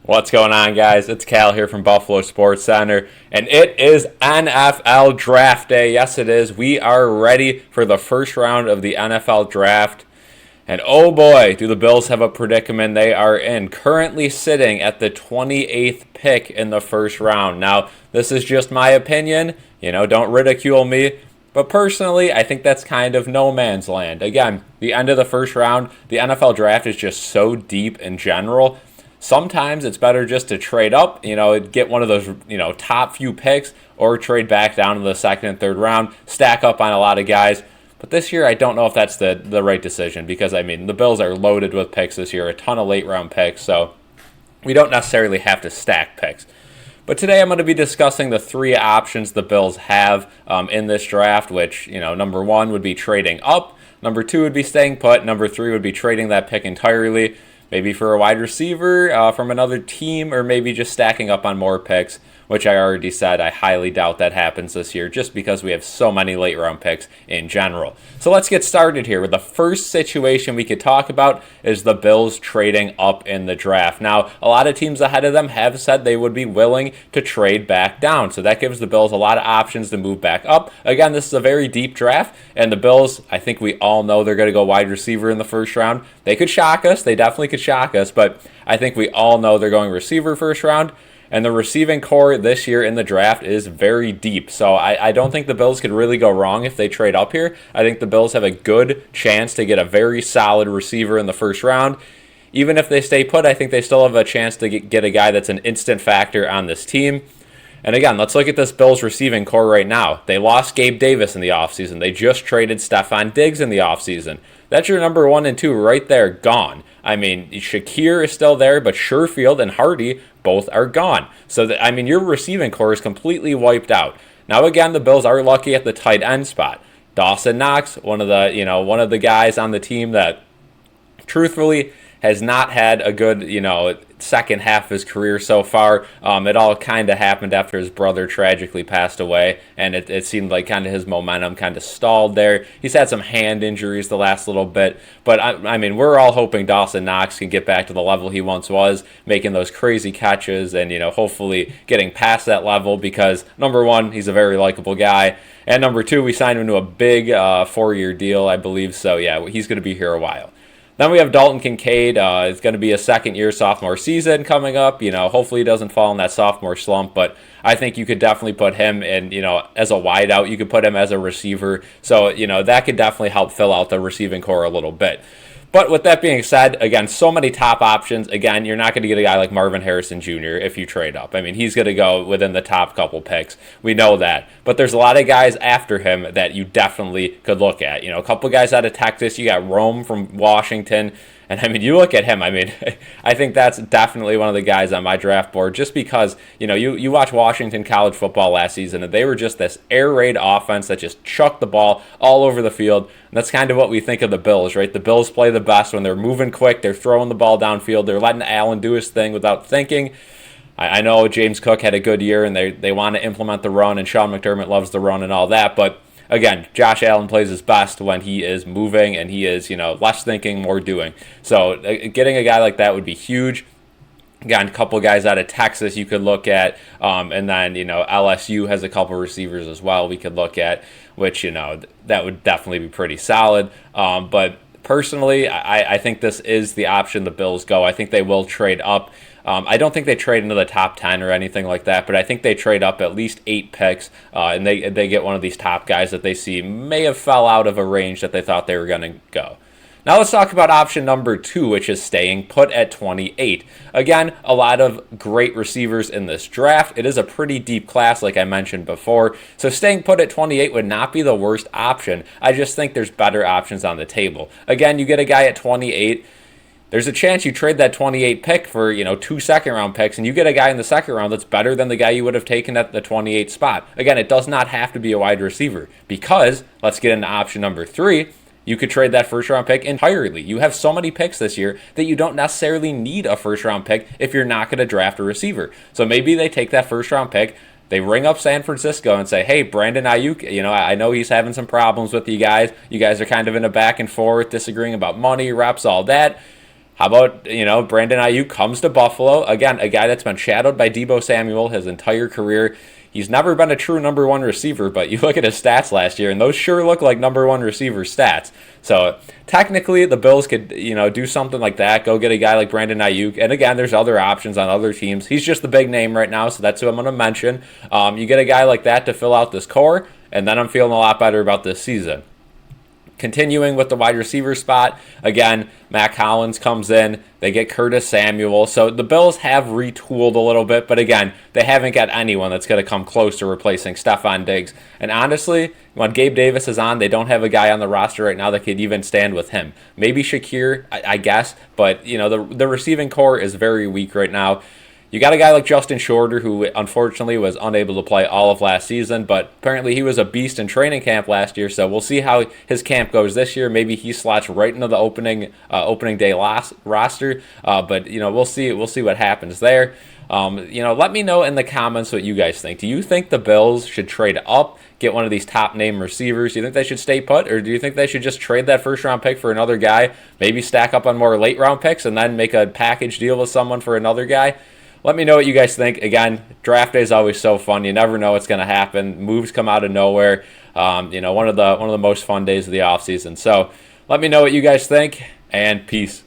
What's going on, guys? It's Cal here from Buffalo SportsCenter, and it is NFL Draft Day. Yes, it is. We are ready for the first round of the NFL Draft. And oh boy, do the Bills have a predicament they are in. Currently sitting at the 28th pick in the first round. Now, this is just my opinion. Don't ridicule me. But personally, I think that's kind of no man's land. Again, the end of the first round, the NFL Draft is just so deep in general. Sometimes it's better just to trade up, get one of those, top few picks, or trade back down to the second and third round, stack up on a lot of guys. But this year, I don't know if that's the right decision because, the Bills are loaded with picks this year, a ton of late-round picks, so we don't necessarily have to stack picks. But today I'm going to be discussing the three options the Bills have in this draft, which, number one would be trading up, number two would be staying put, number three would be trading that pick entirely, maybe for a wide receiver from another team, or maybe just stacking up on more picks, which I already said I highly doubt that happens this year just because we have so many late round picks in general. So let's get started here. The first situation we could talk about is the Bills trading up in the draft. Now, a lot of teams ahead of them have said they would be willing to trade back down, so that gives the Bills a lot of options to move back up. Again, this is a very deep draft, and the Bills, I think we all know they're going to go wide receiver in the first round. They could shock us. They definitely could shock us, but I think we all know they're going receiver first round. And the receiving core this year in the draft is very deep. So I don't think the Bills could really go wrong if they trade up here. I think the Bills have a good chance to get a very solid receiver in the first round. Even if they stay put, I think they still have a chance to get a guy that's an instant factor on this team. And again, let's look at this Bills receiving core right now. They lost Gabe Davis in the offseason. They just traded Stephon Diggs in the offseason. That's your number 1 and 2 right there, gone. Shakir is still there, but Sherfield and Hardy both are gone. So, your receiving core is completely wiped out. Now, again, the Bills are lucky at the tight end spot. Dawson Knox, one of the guys on the team that, truthfully, has not had a good, second half of his career so far. It all kind of happened after his brother tragically passed away, and it seemed like kind of his momentum kind of stalled there. He's had some hand injuries the last little bit, but we're all hoping Dawson Knox can get back to the level he once was, making those crazy catches and, hopefully getting past that level because, number one, he's a very likable guy, and number two, we signed him to a big 4-year deal, I believe, so yeah, he's going to be here a while. Then we have Dalton Kincaid. It's going to be a second-year sophomore season coming up. Hopefully he doesn't fall in that sophomore slump, but I think you could definitely put him in, as a wideout. You could put him as a receiver. So, that could definitely help fill out the receiving core a little bit. But with that being said, again, so many top options. Again, you're not going to get a guy like Marvin Harrison Jr. if you trade up. He's going to go within the top couple picks. We know that. But there's a lot of guys after him that you definitely could look at. A couple guys out of Texas. You got Rome from Washington. And you look at him, I think that's definitely one of the guys on my draft board just because, you watch Washington college football last season and they were just this air raid offense that just chucked the ball all over the field. And that's kind of what we think of the Bills, right? The Bills play the best when they're moving quick, they're throwing the ball downfield, they're letting Allen do his thing without thinking. I know James Cook had a good year and they want to implement the run and Sean McDermott loves the run and all that, but again, Josh Allen plays his best when he is moving and he is, less thinking, more doing. So getting a guy like that would be huge. Again, a couple guys out of Texas you could look at. And then, LSU has a couple receivers as well we could look at, which, that would definitely be pretty solid. But personally, I think this is the option the Bills go. I think they will trade up. I don't think they trade into the top 10 or anything like that, but I think they trade up at least 8 picks, and they get one of these top guys that they see may have fell out of a range that they thought they were going to go. Now let's talk about option number 2, which is staying put at 28. Again, a lot of great receivers in this draft. It is a pretty deep class, like I mentioned before, so staying put at 28 would not be the worst option. I just think there's better options on the table. Again, you get a guy at 28, there's a chance you trade that 28 pick for, 2 second-round picks, and you get a guy in the second round that's better than the guy you would have taken at the 28 spot. Again, it does not have to be a wide receiver because, let's get into option number 3, you could trade that first-round pick entirely. You have so many picks this year that you don't necessarily need a first-round pick if you're not going to draft a receiver. So maybe they take that first-round pick, they ring up San Francisco and say, hey, Brandon Ayuk, I know he's having some problems with you guys. You guys are kind of in a back and forth, disagreeing about money, reps, all that. How about, Brandon Ayuk comes to Buffalo? Again, a guy that's been shadowed by Deebo Samuel his entire career. He's never been a true number one receiver, but you look at his stats last year, and those sure look like number one receiver stats. So technically, the Bills could, do something like that. Go get a guy like Brandon Ayuk. And again, there's other options on other teams. He's just the big name right now, so that's who I'm going to mention. You get a guy like that to fill out this core, and then I'm feeling a lot better about this season. Continuing with the wide receiver spot, again, Matt Collins comes in. They get Curtis Samuel. So the Bills have retooled a little bit, but again, they haven't got anyone that's going to come close to replacing Stephon Diggs. And honestly, when Gabe Davis is on, they don't have a guy on the roster right now that could even stand with him. Maybe Shakir, I guess, but the receiving core is very weak right now. You got a guy like Justin Shorter, who unfortunately was unable to play all of last season, but apparently he was a beast in training camp last year, so we'll see how his camp goes this year. Maybe he slots right into the opening day roster, but we'll see what happens there. Let me know in the comments what you guys think. Do you think the Bills should trade up, get one of these top name receivers? Do you think they should stay put, or do you think they should just trade that first round pick for another guy, maybe stack up on more late round picks, and then make a package deal with someone for another guy? Let me know what you guys think. Again, draft day is always so fun. You never know what's going to happen. Moves come out of nowhere. One of the most fun days of the offseason. So let me know what you guys think, and peace.